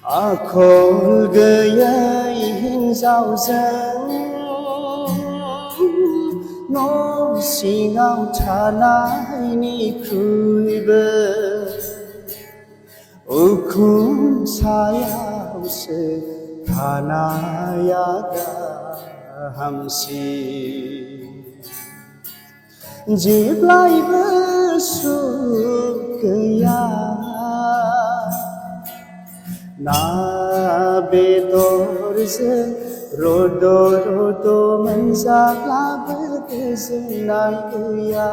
आखल गैयै हिन्जावजों न' सिङाव थानायनिख्रुइबो उखुम सायावसो थानाया गाहामसिन जेब्लायबो सुख गैया ना बेदरजों रद' रद' मोनजाब्लाबो गोजोननाय गैया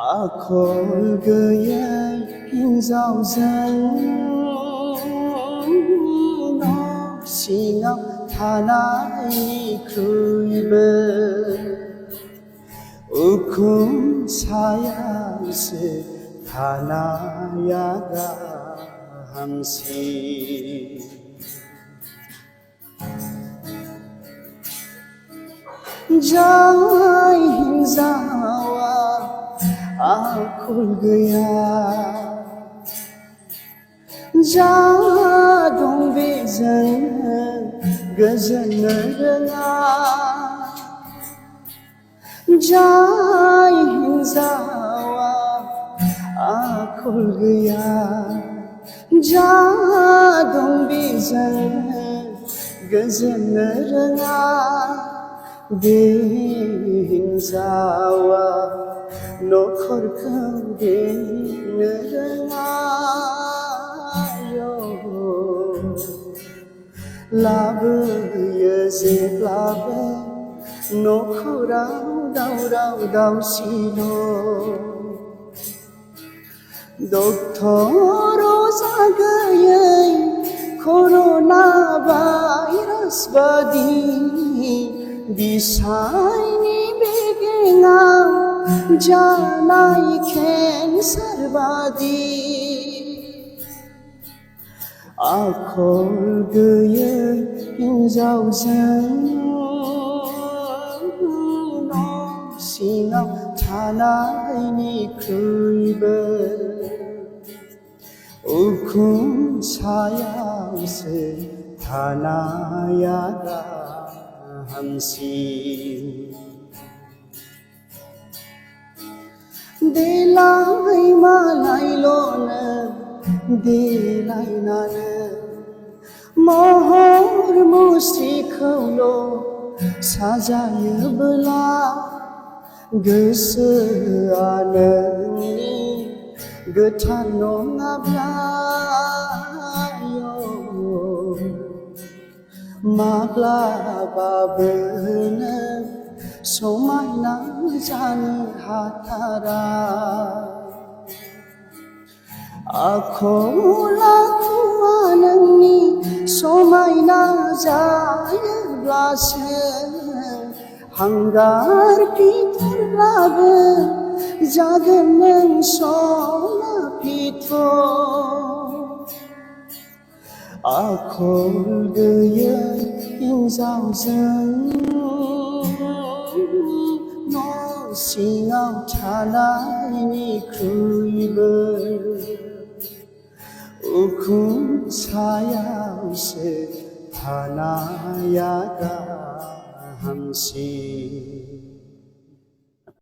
आखल गैयै हिन्जावजों न' सिङाव थानायनिख्रुइबो उखुम सायावसो थानाया गाहामसिन जाय हिन्जावा आखल गैया जा दं बेजों गोजोननो रोङा जाय हिन्जावा आखल गैया जा दं बेजों गोजोननो रोङा बे हिन्जावा नखरखौ बेंनो रोङा लाबोयो जेब्लाबो नखराव दावराव दावसिल' डक्टर अजा गैयै कर'ना भाइरास बादि बिसायनि बेगेङाव जानाय केन्सार बादि आखल गैयै हिन्जावजों न' सिङाव थानायनिख्रुइबो उखुम सायावसो थानाया गाहामसिन देलाय मालायल'नो देलायनानै महर मुस्रिखौल' साजायोबोला गोसोआ नोंनि गोथार नङाब्ला माब्लाबाबो नों समायना जानो हाथारा आखल आखुआ नोंनि समायना जायोब्लासो हांगार फिथरब्लाबो जागोन नों सना फिथर आखल गैयै हिन्जावजों न' सिङाव थानायनिख्रुइबो उखुम सायावसो थानाया गाहामसिन